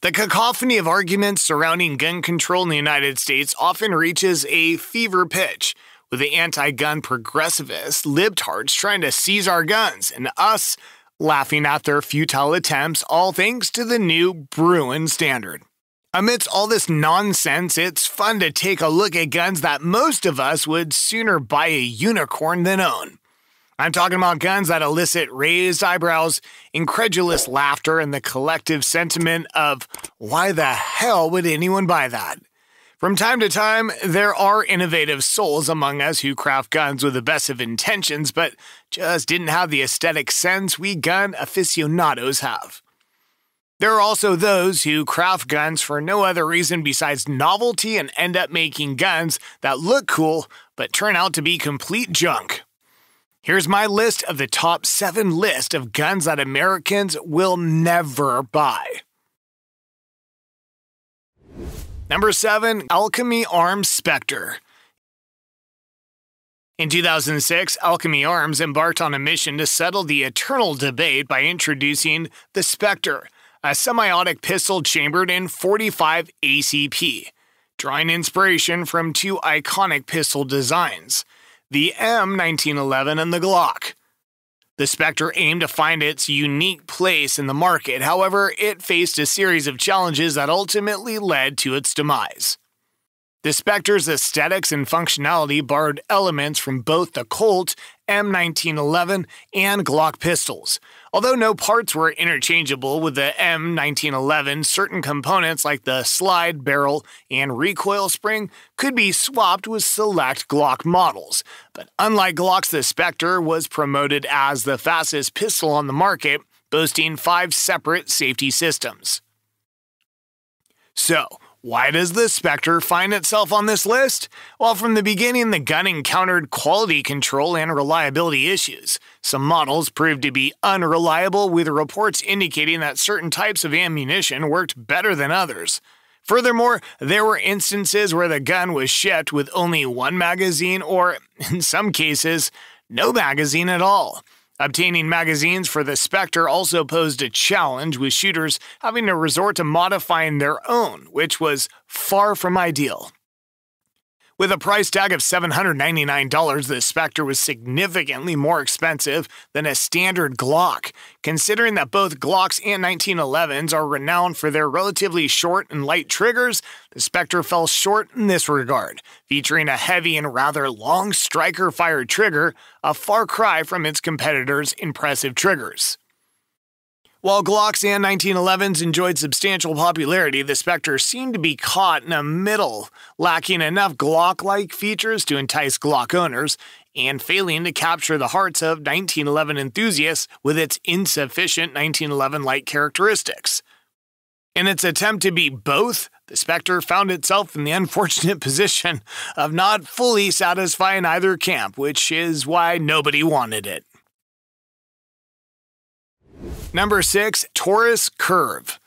The cacophony of arguments surrounding gun control in the United States often reaches a fever pitch, with the anti-gun progressivist libtards trying to seize our guns and us laughing at their futile attempts, all thanks to the new Bruen standard. Amidst all this nonsense, it's fun to take a look at guns that most of us would sooner buy a unicorn than own. I'm talking about guns that elicit raised eyebrows, incredulous laughter, and the collective sentiment of, why the hell would anyone buy that? From time to time, there are innovative souls among us who craft guns with the best of intentions, but just didn't have the aesthetic sense we gun aficionados have. There are also those who craft guns for no other reason besides novelty and end up making guns that look cool, but turn out to be complete junk. Here's my list of the top 7 list of guns that Americans will never buy. Number 7. Alchemy Arms Spectre. In 2006, Alchemy Arms embarked on a mission to settle the eternal debate by introducing the Spectre, a semiotic pistol chambered in .45 ACP, drawing inspiration from 2 iconic pistol designs, the M1911 and the Glock. The Spectre aimed to find its unique place in the market, however, it faced a series of challenges that ultimately led to its demise. The Spectre's aesthetics and functionality borrowed elements from both the Colt M1911 and Glock pistols. Although no parts were interchangeable with the M1911, certain components like the slide, barrel, and recoil spring could be swapped with select Glock models. But unlike Glocks, the Spectre was promoted as the fastest pistol on the market, boasting 5 separate safety systems. So, why does the Spectre find itself on this list? Well, from the beginning, the gun encountered quality control and reliability issues. Some models proved to be unreliable, with reports indicating that certain types of ammunition worked better than others. Furthermore, there were instances where the gun was shipped with only 1 magazine or, in some cases, no magazine at all. Obtaining magazines for the Spectre also posed a challenge, with shooters having to resort to modifying their own, which was far from ideal. With a price tag of $799, the Spectre was significantly more expensive than a standard Glock. Considering that both Glocks and 1911s are renowned for their relatively short and light triggers, the Spectre fell short in this regard, featuring a heavy and rather long striker-fired trigger, a far cry from its competitors' impressive triggers. While Glocks and 1911s enjoyed substantial popularity, the Spectre seemed to be caught in a middle, lacking enough Glock-like features to entice Glock owners, and failing to capture the hearts of 1911 enthusiasts with its insufficient 1911-like characteristics. In its attempt to be both, the Spectre found itself in the unfortunate position of not fully satisfying either camp, which is why nobody wanted it. Number 6. Taurus Curve.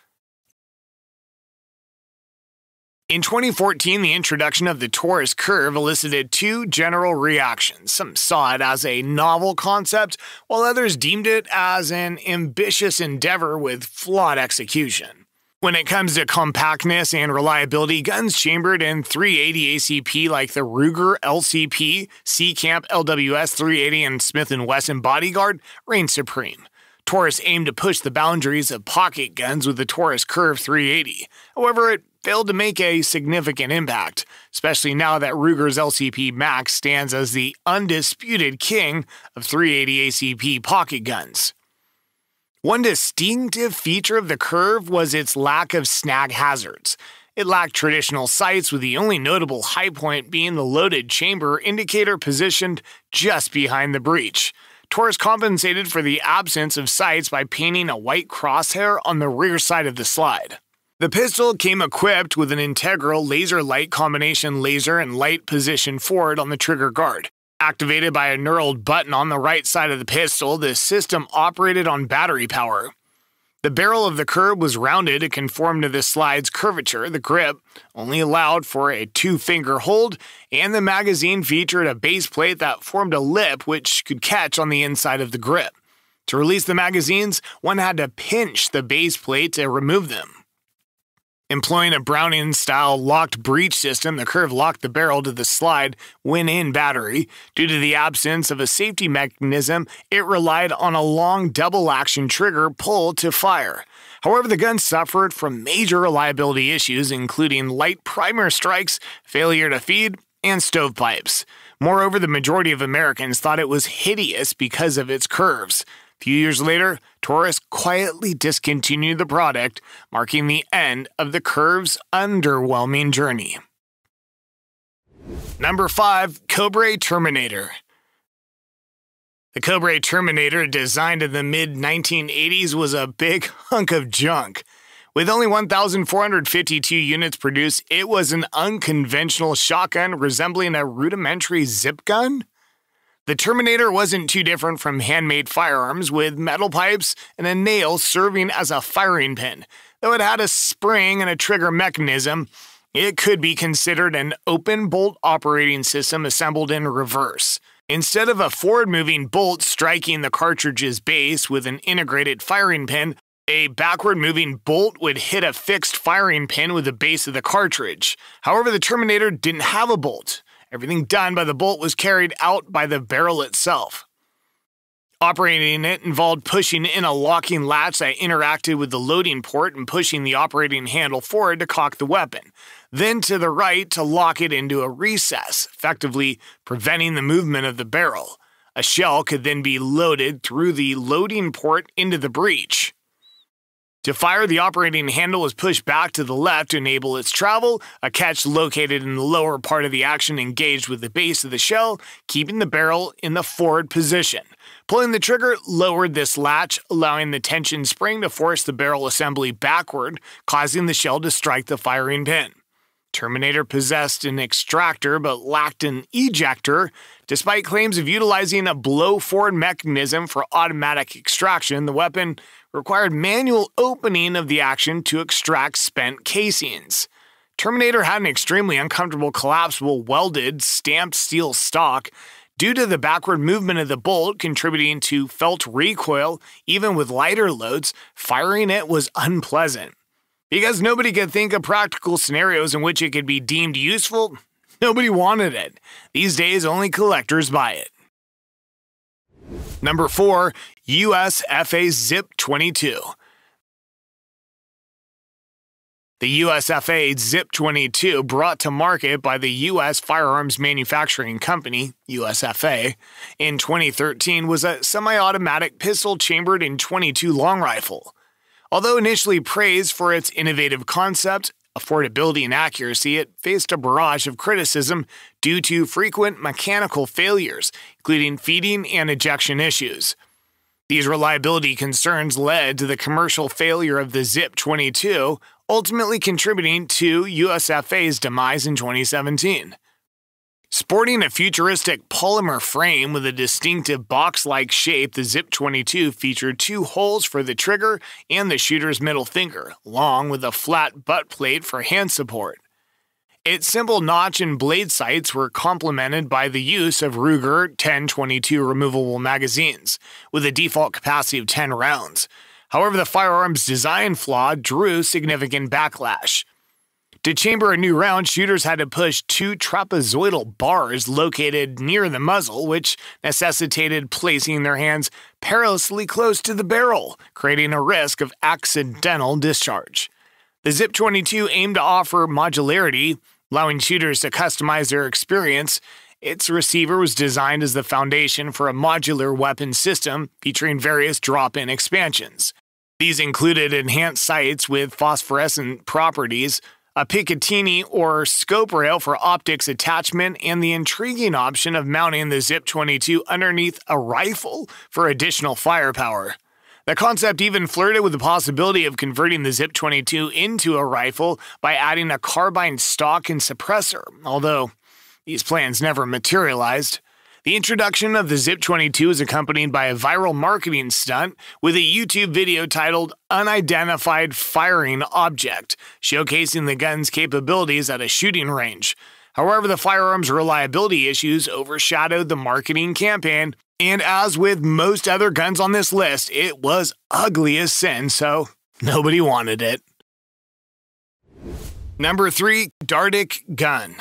In 2014, the introduction of the Taurus Curve elicited 2 general reactions. Some saw it as a novel concept, while others deemed it as an ambitious endeavor with flawed execution. When it comes to compactness and reliability, guns chambered in .380 ACP like the Ruger LCP, C-Camp LWS 380, and Smith & Wesson Bodyguard reign supreme. Taurus aimed to push the boundaries of pocket guns with the Taurus Curve 380. However, it failed to make a significant impact, especially now that Ruger's LCP Max stands as the undisputed king of .380 ACP pocket guns. One distinctive feature of the Curve was its lack of snag hazards. It lacked traditional sights, with the only notable high point being the loaded chamber indicator positioned just behind the breech. Taurus compensated for the absence of sights by painting a white crosshair on the rear side of the slide. The pistol came equipped with an integral laser-light combination laser and light position forward on the trigger guard. Activated by a knurled button on the right side of the pistol, the system operated on battery power. The barrel of the Curve was rounded to conform to the slide's curvature. The grip only allowed for a 2-finger hold, and the magazine featured a base plate that formed a lip which could catch on the inside of the grip. To release the magazines, one had to pinch the base plate to remove them. Employing a Browning-style locked breech system, the Curve locked the barrel to the slide when-in battery. Due to the absence of a safety mechanism, it relied on a long double-action trigger pull to fire. However, the gun suffered from major reliability issues, including light primer strikes, failure to feed, and stovepipes. Moreover, the majority of Americans thought it was hideous because of its curves. A few years later, Taurus quietly discontinued the product, marking the end of the Curve's underwhelming journey. Number 5. Cobra Terminator. The Cobra Terminator, designed in the mid-1980s, was a big hunk of junk. With only 1,452 units produced, it was an unconventional shotgun resembling a rudimentary zip gun. The Terminator wasn't too different from handmade firearms, with metal pipes and a nail serving as a firing pin. Though it had a spring and a trigger mechanism, it could be considered an open bolt operating system assembled in reverse. Instead of a forward-moving bolt striking the cartridge's base with an integrated firing pin, a backward-moving bolt would hit a fixed firing pin with the base of the cartridge. However, the Terminator didn't have a bolt. Everything done by the bolt was carried out by the barrel itself. Operating it involved pushing in a locking latch that interacted with the loading port and pushing the operating handle forward to cock the weapon, then to the right to lock it into a recess, effectively preventing the movement of the barrel. A shell could then be loaded through the loading port into the breech. To fire, the operating handle was pushed back to the left to enable its travel, a catch located in the lower part of the action engaged with the base of the shell, keeping the barrel in the forward position. Pulling the trigger lowered this latch, allowing the tension spring to force the barrel assembly backward, causing the shell to strike the firing pin. Terminator possessed an extractor but lacked an ejector. Despite claims of utilizing a blow-forward mechanism for automatic extraction, the weapon required manual opening of the action to extract spent casings. Terminator had an extremely uncomfortable collapsible welded, stamped steel stock. Due to the backward movement of the bolt contributing to felt recoil, even with lighter loads, firing it was unpleasant. Because nobody could think of practical scenarios in which it could be deemed useful, nobody wanted it. These days, only collectors buy it. Number 4. USF Zip 22. The USF Zip 22, brought to market by the U.S. Firearms Manufacturing Company, USFA, in 2013, was a semi-automatic pistol chambered in .22 long rifle. Although initially praised for its innovative concept, affordability, and accuracy, it faced a barrage of criticism due to frequent mechanical failures, including feeding and ejection issues. These reliability concerns led to the commercial failure of the Zip 22, ultimately contributing to USFA's demise in 2017. Sporting a futuristic polymer frame with a distinctive box-like shape, the Zip 22 featured 2 holes for the trigger and the shooter's middle finger, along with a flat butt plate for hand support. Its simple notch and blade sights were complemented by the use of Ruger 10-22 removable magazines, with a default capacity of 10 rounds. However, the firearm's design flaw drew significant backlash. To chamber a new round, shooters had to push 2 trapezoidal bars located near the muzzle, which necessitated placing their hands perilously close to the barrel, creating a risk of accidental discharge. The Zip 22 aimed to offer modularity, allowing shooters to customize their experience. Its receiver was designed as the foundation for a modular weapon system featuring various drop-in expansions. These included enhanced sights with phosphorescent properties, a Picatinny or scope rail for optics attachment, and the intriguing option of mounting the Zip 22 underneath a rifle for additional firepower. The concept even flirted with the possibility of converting the Zip 22 into a rifle by adding a carbine stock and suppressor, although these plans never materialized. The introduction of the Zip 22 is accompanied by a viral marketing stunt with a YouTube video titled Unidentified Firing Object, showcasing the gun's capabilities at a shooting range. However, the firearm's reliability issues overshadowed the marketing campaign, and as with most other guns on this list, it was ugly as sin, so nobody wanted it. Number 3. Daric Gun.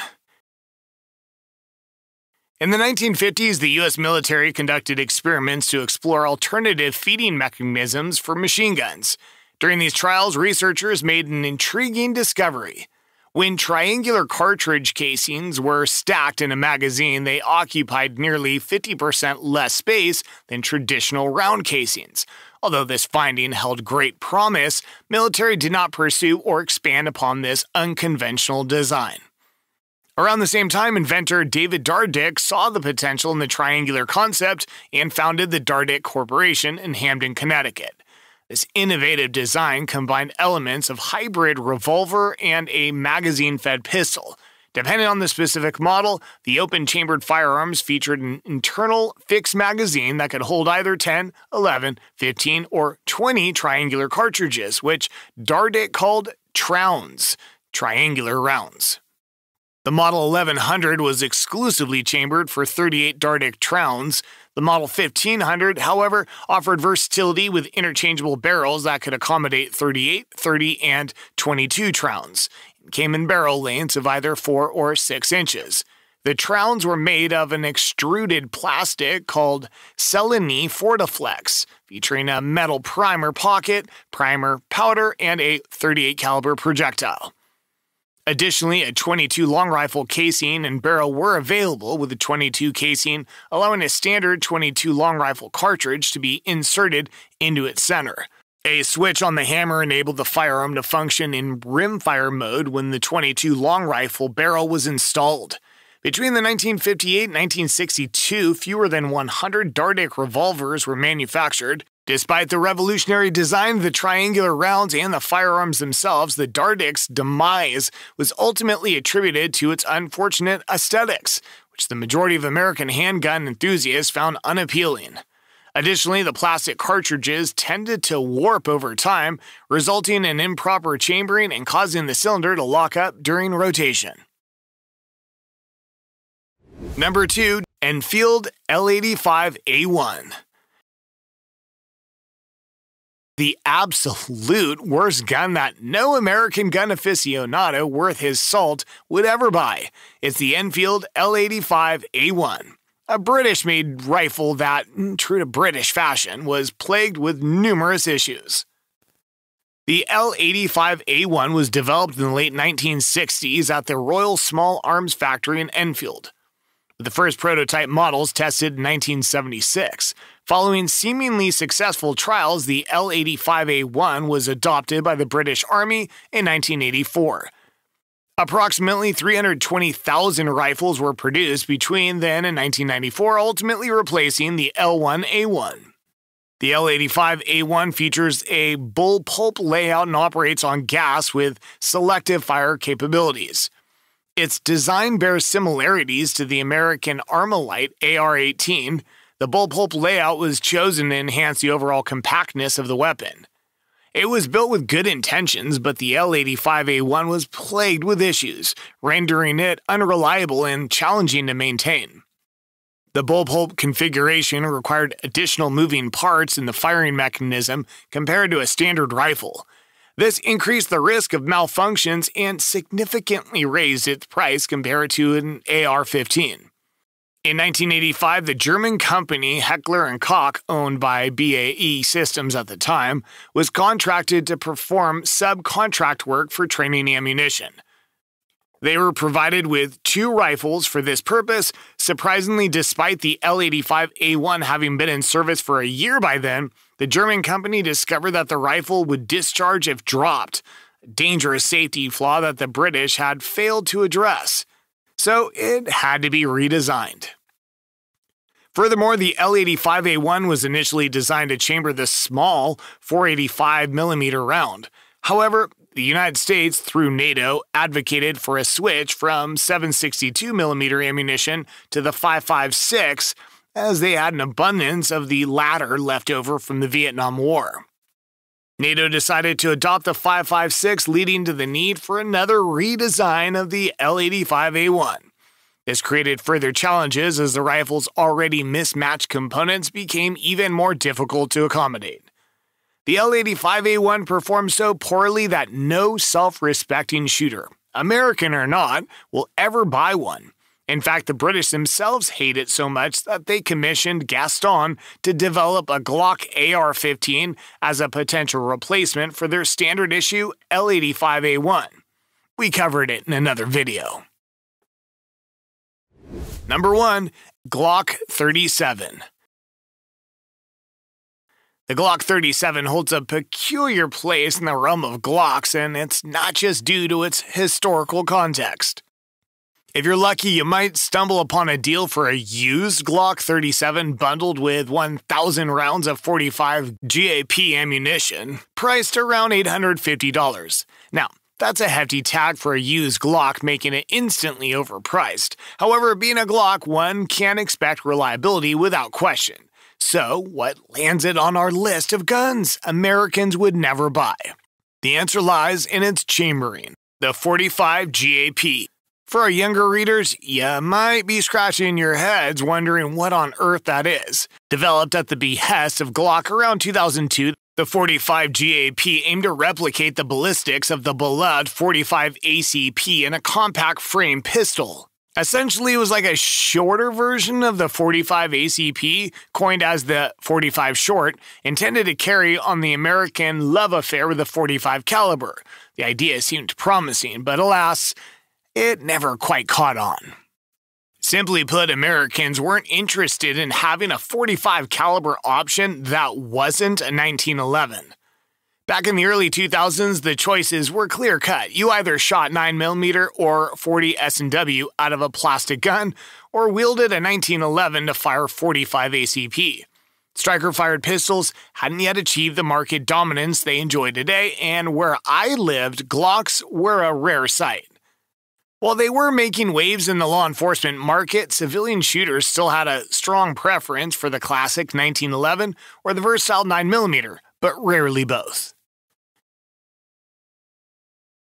In the 1950s, the U.S. military conducted experiments to explore alternative feeding mechanisms for machine guns. During these trials, researchers made an intriguing discovery. When triangular cartridge casings were stacked in a magazine, they occupied nearly 50% less space than traditional round casings. Although this finding held great promise, military did not pursue or expand upon this unconventional design. Around the same time, inventor David Daric saw the potential in the triangular concept and founded the Daric Corporation in Hamden, Connecticut. This innovative design combined elements of hybrid revolver and a magazine-fed pistol. Depending on the specific model, the open-chambered firearms featured an internal fixed magazine that could hold either 10, 11, 15, or 20 triangular cartridges, which Daric called trounds, triangular rounds. The Model 1100 was exclusively chambered for 38 Daric trounds. The Model 1500, however, offered versatility with interchangeable barrels that could accommodate 38, 30, and 22 trounds. It came in barrel lengths of either 4 or 6 inches. The trounds were made of an extruded plastic called Selene Fortiflex, featuring a metal primer pocket, primer powder, and a .38 caliber projectile. Additionally, a .22 long rifle casing and barrel were available, with the .22 casing allowing a standard .22 long rifle cartridge to be inserted into its center. A switch on the hammer enabled the firearm to function in rimfire mode when the .22 long rifle barrel was installed. Between the 1958 and 1962, fewer than 100 Daric revolvers were manufactured. Despite the revolutionary design of the triangular rounds and the firearms themselves, the Daric's demise was ultimately attributed to its unfortunate aesthetics, which the majority of American handgun enthusiasts found unappealing. Additionally, the plastic cartridges tended to warp over time, resulting in improper chambering and causing the cylinder to lock up during rotation. Number 2. Enfield L85A1. The absolute worst gun that no American gun aficionado worth his salt would ever buy. It's the Enfield L85A1, a British-made rifle that, true to British fashion, was plagued with numerous issues. The L85A1 was developed in the late 1960s at the Royal Small Arms Factory in Enfield, with the first prototype models tested in 1976. Following seemingly successful trials, the L85A1 was adopted by the British Army in 1984. Approximately 320,000 rifles were produced between then and 1994, ultimately replacing the L1A1. The L85A1 features a bullpup layout and operates on gas with selective fire capabilities. Its design bears similarities to the American Armalite AR-18. The bullpup layout was chosen to enhance the overall compactness of the weapon. It was built with good intentions, but the L85A1 was plagued with issues, rendering it unreliable and challenging to maintain. The bullpup configuration required additional moving parts in the firing mechanism compared to a standard rifle. This increased the risk of malfunctions and significantly raised its price compared to an AR-15. In 1985, the German company Heckler & Koch, owned by BAE Systems at the time, was contracted to perform subcontract work for training ammunition. They were provided with 2 rifles for this purpose. Surprisingly, despite the L85A1 having been in service for a year by then, the German company discovered that the rifle would discharge if dropped, a dangerous safety flaw that the British had failed to address. So it had to be redesigned. Furthermore, the L85A1 was initially designed to chamber the small 485mm round. However, the United States, through NATO, advocated for a switch from 762mm ammunition to the 5.56, as they had an abundance of the latter left over from the Vietnam War. NATO decided to adopt the 5.56, leading to the need for another redesign of the L85A1. This created further challenges as the rifle's already mismatched components became even more difficult to accommodate. The L85A1 performed so poorly that no self-respecting shooter, American or not, will ever buy one. In fact, the British themselves hate it so much that they commissioned Gaston to develop a Glock AR-15 as a potential replacement for their standard issue L85A1. We covered it in another video. Number 1. Glock 37. The Glock 37 holds a peculiar place in the realm of Glocks, and it's not just due to its historical context. If you're lucky, you might stumble upon a deal for a used Glock 37 bundled with 1,000 rounds of 45 GAP ammunition, priced around $850. Now, that's a hefty tag for a used Glock, making it instantly overpriced. However, being a Glock, one can expect reliability without question. So, what lands it on our list of guns Americans would never buy? The answer lies in its chambering, the 45 GAP. For our younger readers, you might be scratching your heads wondering what on earth that is. Developed at the behest of Glock around 2002, the 45 GAP aimed to replicate the ballistics of the beloved 45 ACP in a compact frame pistol. Essentially, it was like a shorter version of the 45 ACP, coined as the 45 short, intended to carry on the American love affair with the 45 caliber. The idea seemed promising, but alas, it never quite caught on. Simply put, Americans weren't interested in having a 45 caliber option that wasn't a 1911. Back in the early 2000s, the choices were clear-cut. You either shot 9mm or 40 S&W out of a plastic gun, or wielded a 1911 to fire 45 ACP. Striker-fired pistols hadn't yet achieved the market dominance they enjoy today, and where I lived, Glocks were a rare sight. While they were making waves in the law enforcement market, civilian shooters still had a strong preference for the classic 1911 or the versatile 9mm, but rarely both.